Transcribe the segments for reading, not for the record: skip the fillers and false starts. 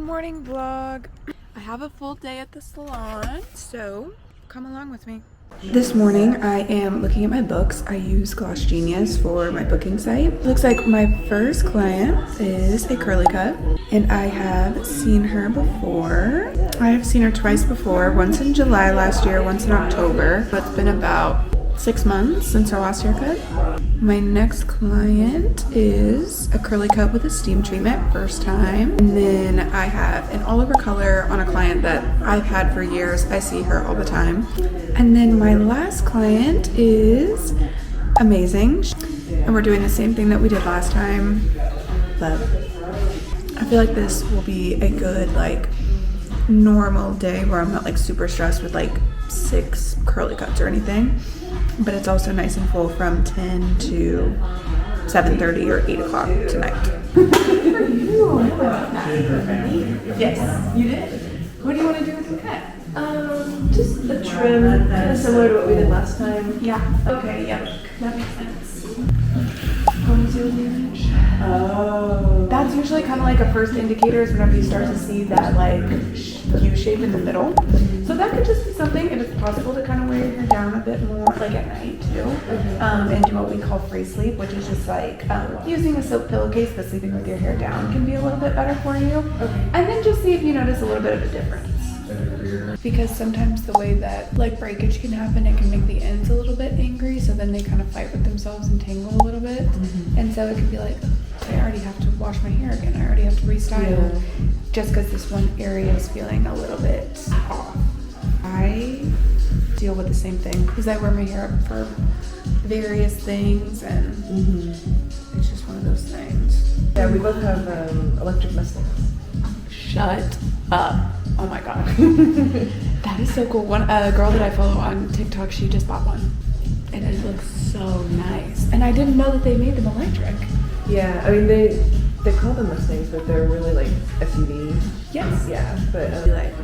morning vlog. I have a full day at the salon, so come along with me. This morning I am looking at my books. I use Gloss Genius for my booking site. Looks like my first client is a curly cut, and I have seen her before. I have seen her twice before, once in July last year, once in October. So it's been about 6 months since our last haircut. My next client is a curly cut with a steam treatment, first time. And then I have an all over color on a client that I've had for years. I see her all the time. And then my last client is amazing. And we're doing the same thing that we did last time, but I feel like this will be a good normal day where I'm not super stressed with 6 curly cuts or anything. But it's also nice and full from 10 to 7:30 or 8 o'clock tonight. Good for you. Yes, you did. What do you want to do with the cut? Just a trim, kind of similar to what we did last time. Yeah. Okay, yep. That makes sense. Oh. That's usually kind of a first indicator is whenever you start to see that U shape in the middle. So that could just be something, and it's possible to kind of wear your hair down a bit more, at night too, and do what we call free sleep, which is just using a silk pillowcase, but sleeping with your hair down can be a little bit better for you. Okay. And then just see if you notice a little bit of a difference. Because sometimes the way that breakage can happen, it can make the ends a little bit angry, so then they kind of fight with themselves and tangle a little bit. And so it can be I already have to wash my hair again, I already have to restyle, just because this one area is feeling a little bit off. I deal with the same thing because I wear my hair up for various things, and it's just one of those things. Yeah, we both have electric Mustangs. Shut up. Oh my god. That is so cool. A girl that I follow on TikTok, she just bought one. And it looks so nice. And I didn't know that they made them electric. Yeah, I mean they call them Mustangs, but they're really SUVs. Yes. Yeah, but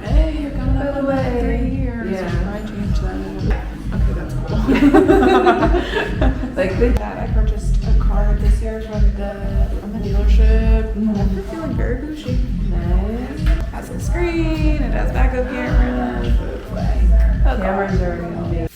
hey, you're coming up by the way. 3 years. Yeah. I changed them. Okay, that's cool. That I purchased a car this year from the dealership. I'm feeling very bougie. Nice. Has a screen, it has backup camera. Cameras are gonna be.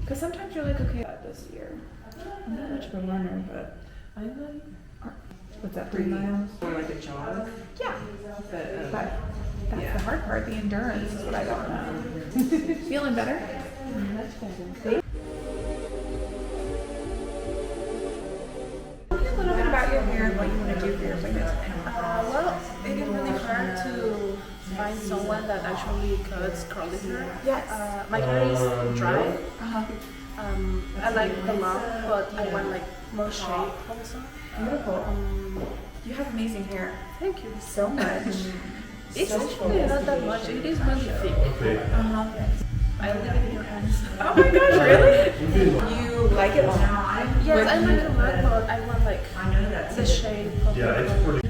Because sometimes you're okay, this year. I'm not much of a runner, but I'm what's that, 3 miles? Or a jog. Yeah. But But that's the hard part, the endurance is what I don't know. Feeling better? that's better. Tell me a little bit about your hair and what you want to do for your appointment. Well, it is really hard to find someone that actually cuts curly hair. Yes. My hair is dry. Uh-huh. I like the long, but I want more shape also. Beautiful. You have amazing hair. Thank you. So much. It's actually not that much. It is really thick. Uh-huh. I leave it in your hands. Oh my gosh, really? You like it long? Yes, I like it a lot, but I want the shape of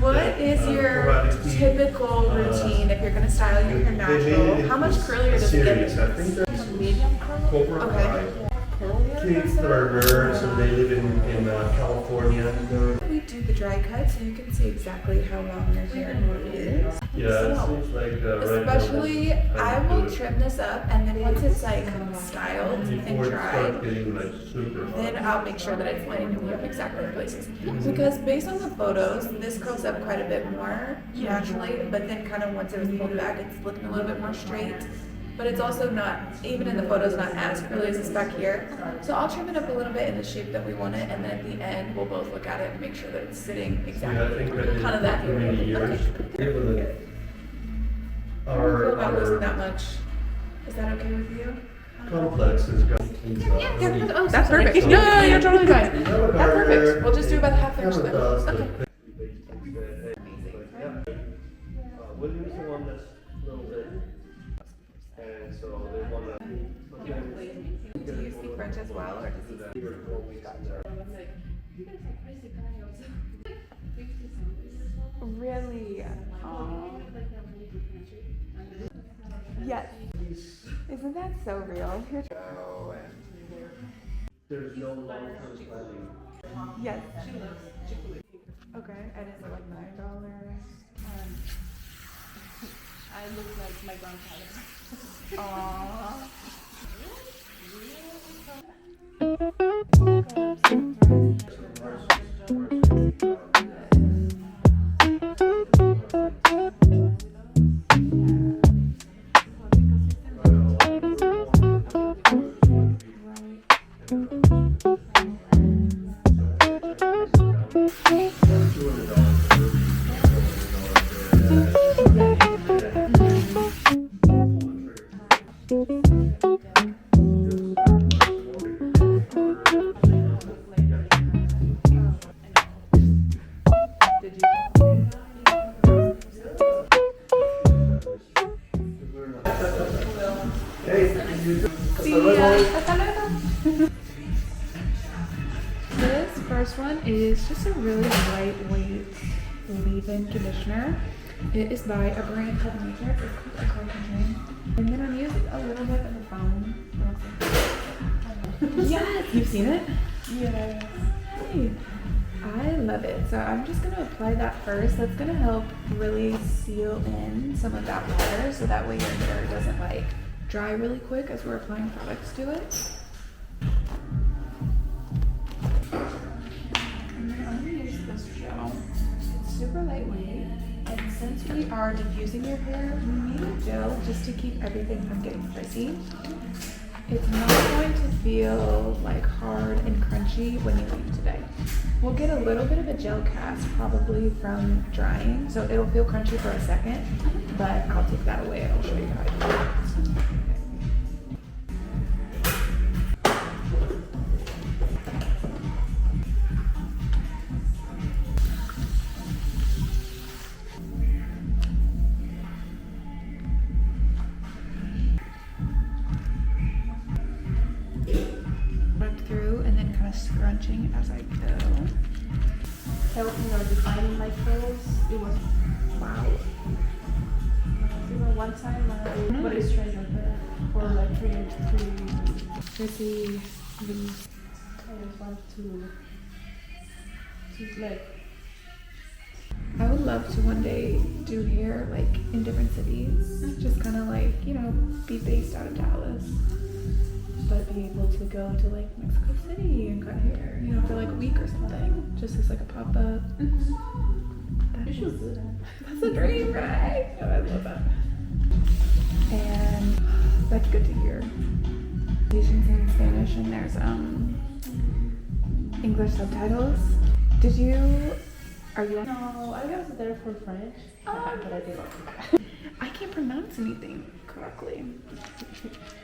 What is your typical routine if you're going to style your hair natural? How much curlier does it get? medium curl. Okay. Kids that are nerds and they live in California. We do the dry cut so you can see exactly how long your hair is. Yeah, it seems like Especially, I will trim this up, and then once it's styled and before it dried, starts getting super hot. then I'll make sure that it's lining me up exactly the places. Because based on the photos, this curls up quite a bit more naturally, but then kind of once it was pulled back, it's looking a little bit more straight. but it's also not, even in the photos, not as curly as this back here. So I'll trim it up a little bit in the shape that we want it, and then at the end we'll both look at it and make sure that it's sitting exactly kind of that. For many years. Okay. I don't feel about losing that much. Is that okay with you? Complex has got things up. Oh, that's perfect. No, you're totally fine. That's perfect. We'll just do about half inch then. Okay. We'll use the one that's a little bit, and so they want to. Do you speak French as well, or does he speak? Really? Yes. Isn't that so real? There's no long-term planning. Yes. Okay, and is it like $9? I look like my grandfather. Aww. This first one is just a really lightweight leave-in conditioner. It is by a brand called Matrix. It's called a consultation. And then I'm using a little bit of the foam. Yes! You've seen it? Yeah. Hey. I love it. So I'm just going to apply that first. That's going to help really seal in some of that water so that way your hair doesn't like dry really quick as we're applying products to it. And then I'm going to use this gel. It's super lightweight. And since we are diffusing your hair, we need a gel just to keep everything from getting frizzy. It's not going to feel like hard and crunchy when you leave today. We'll get a little bit of a gel cast probably from drying, so it'll feel crunchy for a second, but I'll take that away and I'll show you how to do it. Through and then kind of scrunching as I go. Helping or defining my curls, it was wow. One time I put a straight on her for like 3 Frizzy, loose. I just want to like. I would love to one day do hair like in different cities. Just kind of like, you know, be based out of Dallas. But be able to go to like Mexico City and cut hair, you know, for like a week or something, just as like a pop up. You should do that. That's a dream, right? Oh, I love that. And that's good to hear. Consultations in Spanish, and there's English subtitles. Are you? No, I was there for French, but I did not. I can't pronounce anything correctly.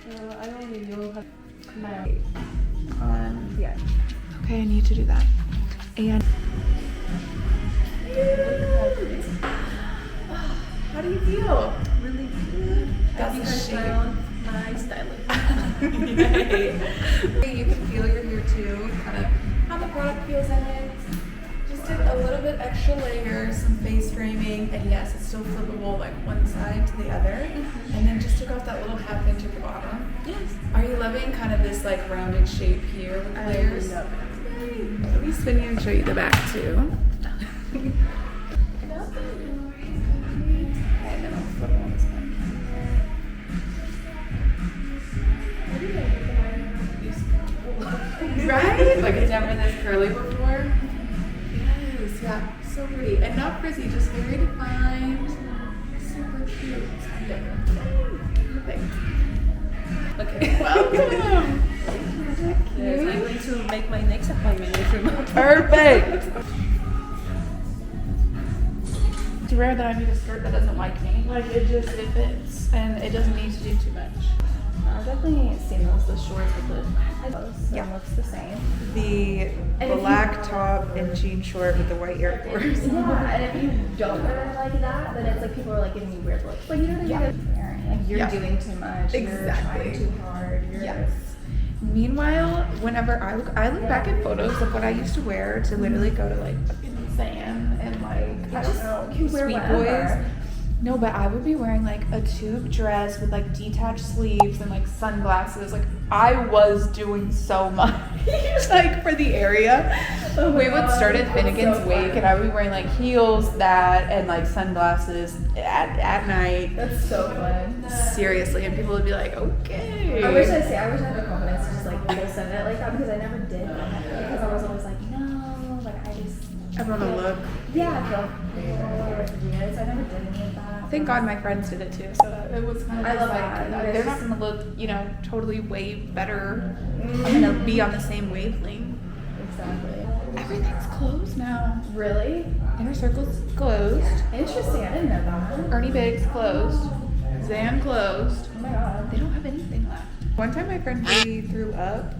I only know how my. Yeah. Okay, I need to do that. And how do you feel? Really good. That's You a guys shame. found my styling. You can feel your hair too, kind of how the product feels in it. Just did a little bit extra layer, some face framing, and yes, it's still flippable like one side to the other. And then just took off that little ½ inch at the bottom. Yes. Are you loving kind of this like rounded shape here with the layers? love it. Let me spin you and show you the back too. Okay, and then I'll flip on this one. Right? Like it's never this curly before. Yes, yeah, so pretty. And not frizzy, just very defined. Super cute. everything. Okay. Welcome. Yes, I'm going to make my next appointment with you. Perfect. It's rare that I meet a skirt that doesn't like me. Like it fits and it doesn't need to do too much. I've definitely seen the shorts with the clothes. Yeah, looks the same. The black top and jean short with the white Air Force. Yeah, and if you don't wear it like that, then it's like people are like giving you weird looks. Like you know what I mean? Like you're doing too much. Exactly. You're trying too hard. You're Meanwhile, whenever I look back at photos of what I used to wear to literally go to like fucking Sam and like I don't know, you wear Sweet whatever. Boys. No, but I would be wearing like a tube dress with like detached sleeves and like sunglasses. Like I was doing so much like for the area. We would start at Finnegan's Wake and I would be wearing like heels, that, and like sunglasses at night. That's so fun. Seriously, and people would be like, okay. I wish I had the confidence to just like go send it like that because I never did. Because I was always like, no, like I just. Everyone will look. Yeah, I felt weird, so I never did any of that. Thank God my friends did it too, so it was kind of I love like, that. they're not gonna look, you know, totally way better. I'm gonna be on the same wavelength. Exactly. Everything's closed now. Really? Inner Circle's closed. Interesting. I didn't know that. Ernie Biggs closed. Zan closed. Oh my god. They don't have anything left. One time my friend really threw up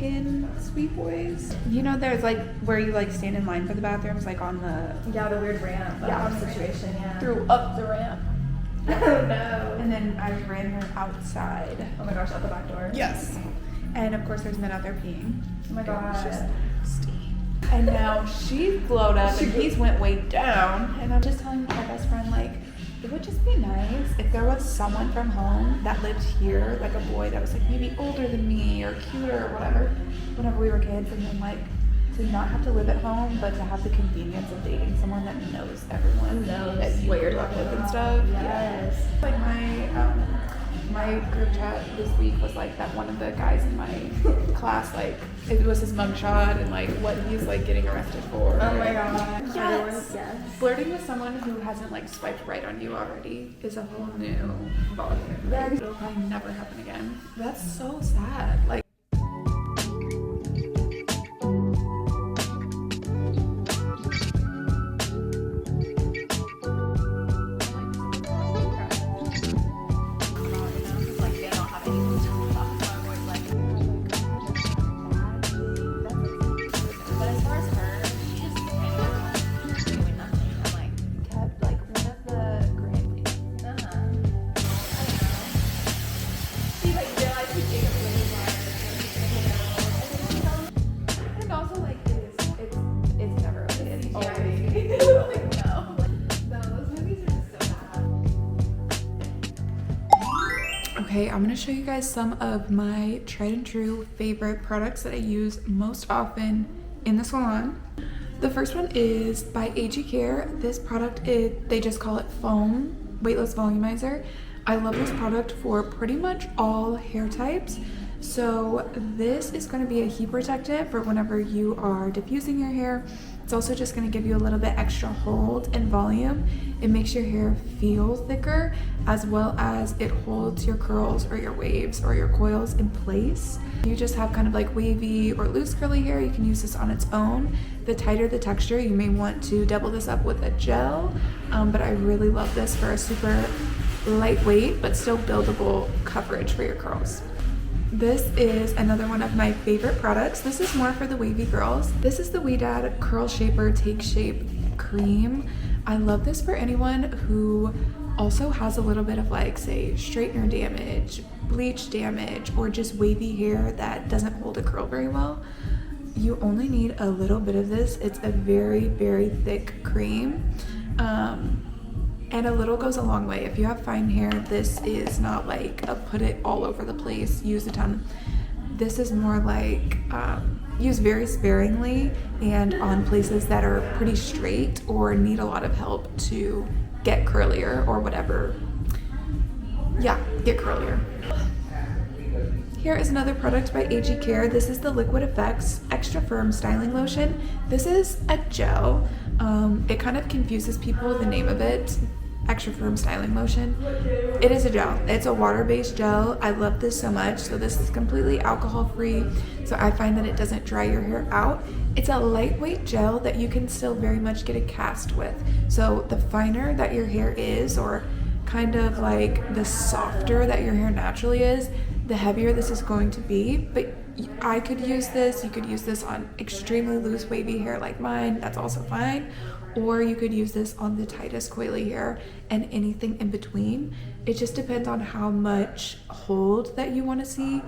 in Sweet Boys. You know, there's like where you like stand in line for the bathrooms, like on the Yeah, the weird ramp situation. Yeah. threw up the ramp. Oh no. And then I ran her outside. Oh my gosh, out the back door. Yes. And of course there's men out there peeing. Oh my It's just god. nasty. And now she's glowed up and he's went way down. And I'm just telling my best friend, like, it would just be nice if there was someone from home that lived here, like a boy that was like maybe older than me or cuter or whatever, whenever we were kids, and then like to not have to live at home, but to have the convenience of dating someone that knows everyone that you grew up with and stuff. Yes. Like my group chat this week was like that one of the guys in my class, like it was his mugshot and like what he's like getting arrested for. Oh my god. Yes. Yes. Flirting with someone who hasn't like swiped right on you already is a whole new ballgame. Like, it'll probably never happen again. That's so sad. Like. Okay, I'm gonna show you guys some of my tried and true favorite products that I use most often in the salon. The first one is by AG Care. This product, they just call it foam weightless volumizer. I love this product for pretty much all hair types. So this is going to be a heat protectant for whenever you are diffusing your hair. It's also just going to give you a little bit extra hold and volume. It makes your hair feel thicker, as well as it holds your curls or your waves or your coils in place. You just have kind of like wavy or loose curly hair, you can use this on its own. The tighter the texture, you may want to double this up with a gel, but I really love this for a super lightweight but still buildable coverage for your curls. This is another one of my favorite products. This is more for the wavy girls. This is the Ouidad Curl Shaper Take Shape Cream. I love this for anyone who also has a little bit of like, say, straightener damage, bleach damage, or just wavy hair that doesn't hold a curl very well. You only need a little bit of this. It's a very, very thick cream. And a little goes a long way. If you have fine hair, this is not like a put it all over the place, use a ton. This is more like use very sparingly and on places that are pretty straight or need a lot of help to get curlier or whatever. Yeah, get curlier. Here is another product by AG Care. This is the Liquid Effects Extra Firm Styling Lotion. This is a gel. It kind of confuses people, the name of it. extra firm styling lotion. It is a gel. It's a water-based gel. I love this so much. So this is completely alcohol-free, so I find that it doesn't dry your hair out. It's a lightweight gel that you can still very much get a cast with. So the finer that your hair is, or kind of like the softer that your hair naturally is, the heavier this is going to be. But I could use this. You could use this on extremely loose wavy hair like mine. That's also fine. Or you could use this on the tightest coily hair and anything in between. It just depends on how much hold that you want to see.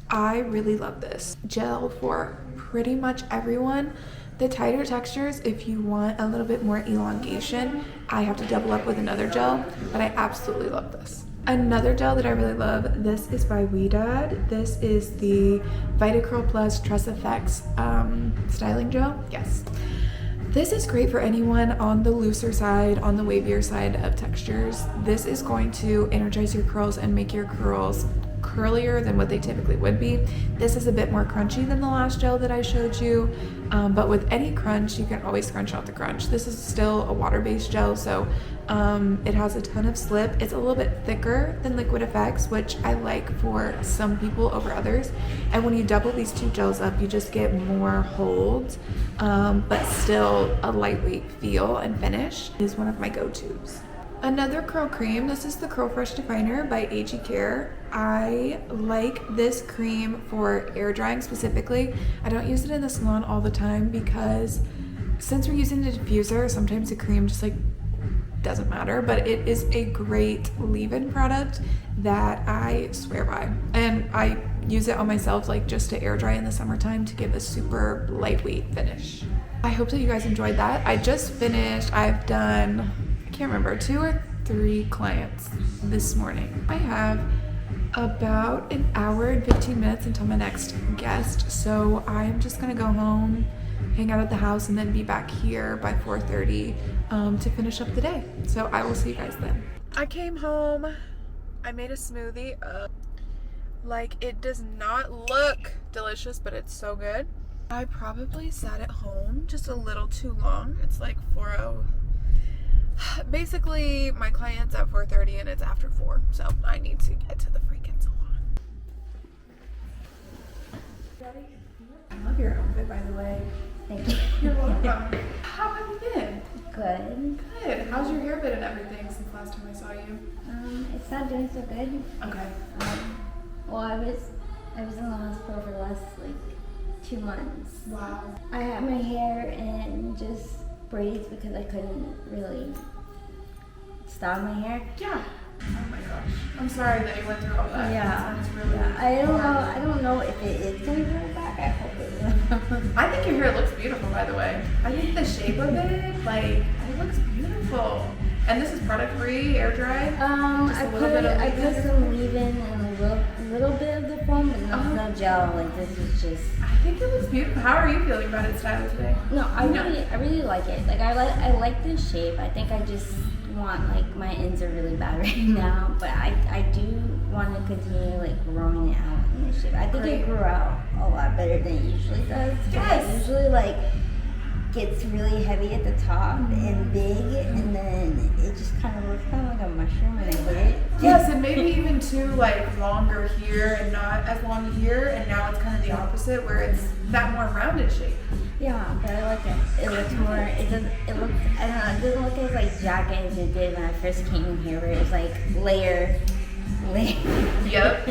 I really love this gel for pretty much everyone. The tighter textures, if you want a little bit more elongation, I have to double up with another gel, but I absolutely love this. Another gel that I really love, this is by Weedad. This is the Vitacurl Plus Tress Effects styling gel. Yes. This is great for anyone on the looser side, on the wavier side of textures. This is going to energize your curls and make your curls curlier than what they typically would be. This is a bit more crunchy than the last gel that I showed you, but with any crunch, you can always crunch out the crunch. This is still a water-based gel, so it has a ton of slip. It's a little bit thicker than Liquid Effects, which I like for some people over others. And when you double these two gels up, you just get more hold, but still a lightweight feel and finish. It is one of my go-tos. Another curl cream, this is the Curl Fresh Definer by AG Care. I like this cream for air drying specifically. I don't use it in the salon all the time because since we're using the diffuser, sometimes the cream just like doesn't matter, but it is a great leave-in product that I swear by. And I use it on myself like just to air dry in the summertime to give a super lightweight finish. I hope that you guys enjoyed that. I just finished, I've done, I can't remember, 2 or 3 clients this morning. I have about an hour and 15 minutes until my next guest, so I'm just gonna go home, hang out at the house, and then be back here by 4:30 to finish up the day. So I will see you guys then. I came home, I made a smoothie. Like, it does not look delicious, but it's so good. I probably sat at home just a little too long. It's like 4:00. Basically, my client's at 4:30 and it's after 4, so I need to get to the freaking salon. I love your outfit, by the way. Thank you. You're welcome. How have you been? Good. Good. How's your hair been and everything since last time I saw you? It's not doing so good. Okay. Well, I was in the hospital for the last like 2 months. Wow. I had my hair in just braids because I couldn't really style my hair. Yeah. Oh my gosh. I'm sorry that you went through all that. Yeah. That sounds really I don't know if it is gonna grow back. I hope it will. I think your hair looks beautiful, by the way. I think the shape of it, like, it looks beautiful. And this is product free, air dry. I put some leave-in and a little bit of the foam, but no gel. Like, this is just. I think it looks beautiful. How are you feeling about it styled today? No, I really like it. Like, I like the shape. I think I just want, like, my ends are really bad right now, but I do want to continue like growing it out in this shape. I think it grew out a lot better than it usually does. Yes. It usually like gets really heavy at the top and big, and then it just kind of looks kind of like a mushroom when I hit it. Yes, and maybe even too like longer here and not as long here, and now it's kind of the opposite where it's that more rounded shape. Yeah, but I like it. It looks more. It looks. I don't know. It doesn't look as like jagged as it did when I first came in here, where it was like layer. Yep.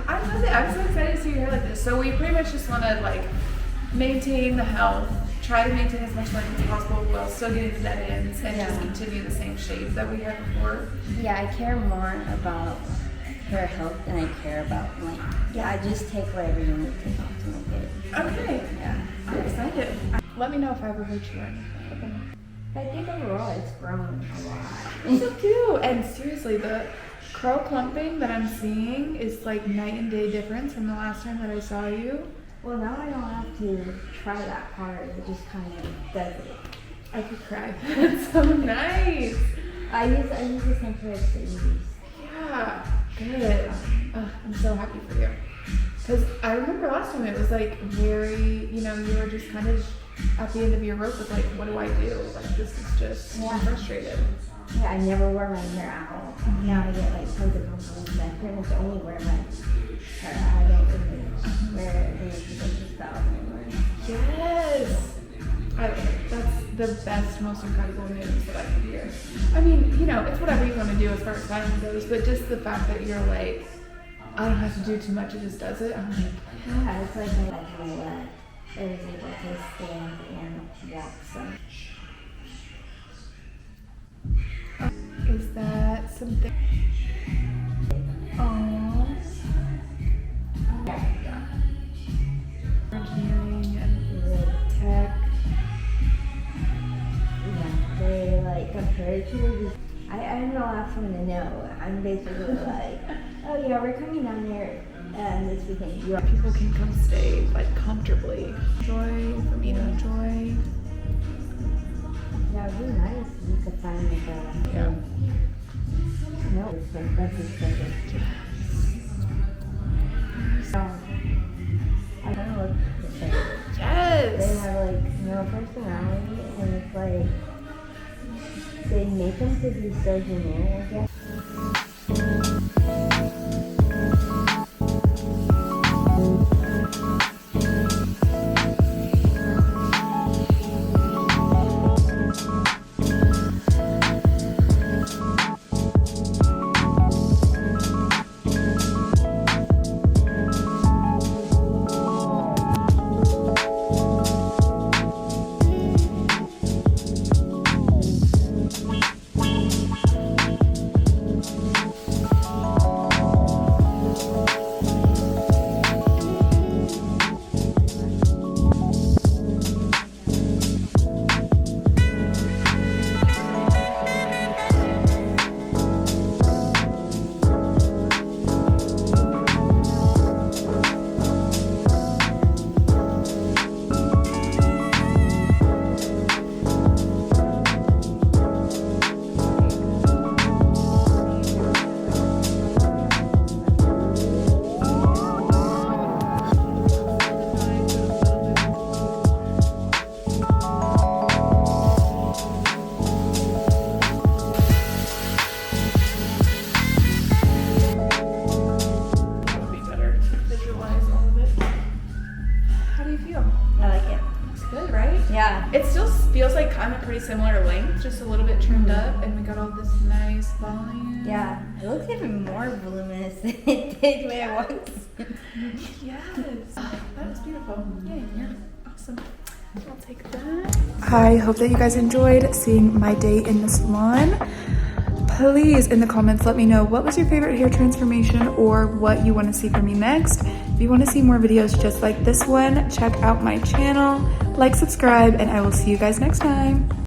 I love it. I'm so excited to see your hair like this. So we pretty much just want to like maintain the health, try to maintain as much length as possible while still getting the dead ends, and just continue the same shape that we had before. Yeah, I care more about hair health than I care about length. Yeah, I just take whatever you need to take off to make it. Okay. Yeah. I'm excited. Let me know if I ever hurt you or anything. I think overall it's grown a lot. So cute. And seriously, the curl clumping that I'm seeing is like night and day difference from the last time that I saw you. Well, now I don't have to try that hard. It just kind of does it. I could cry. That's so nice. I use the same products that you use. Yeah. Good. I'm so happy for you. Because I remember last time it was like very, you were just kind of at the end of your rope with like, what do I do? Like, this is just, I'm frustrated. Yeah, I never wear my hair out. Now I get like tons of compliments. I pretty much only wear my hair out. I don't really wear any expensive styles anymore. Yes! That's the best, most incredible news that I could hear. I mean, you know, it's whatever you want to do as far as styling goes, but just the fact that you're like, I don't have to do too much, it just does it. I'm like, Yeah, it's like I was able to stand and walk some. is that something? Oh. Yeah. Engineering and tech. Yeah, they like compared to I'm the last one to know. I'm basically like, oh yeah, we're coming down there this weekend. People can come stay like comfortably. Enjoy, for me to enjoy. Yeah, it'd be nice if you could find like a no, that's expensive. So I don't know what to say. Yes! They have like no personality, and it's like they make them to be so generic, I guess. Yeah. It still feels like kind of pretty similar length, just a little bit trimmed up, and we got all this nice volume. Yeah. It looks even more voluminous than it did when I walked. Yes. That was beautiful. Yay, yeah. Awesome. I'll take that. I hope that you guys enjoyed seeing my day in the salon. Please, in the comments, let me know what was your favorite hair transformation or what you want to see from me next. If you want to see more videos just like this one, check out my channel, like, subscribe, and I will see you guys next time.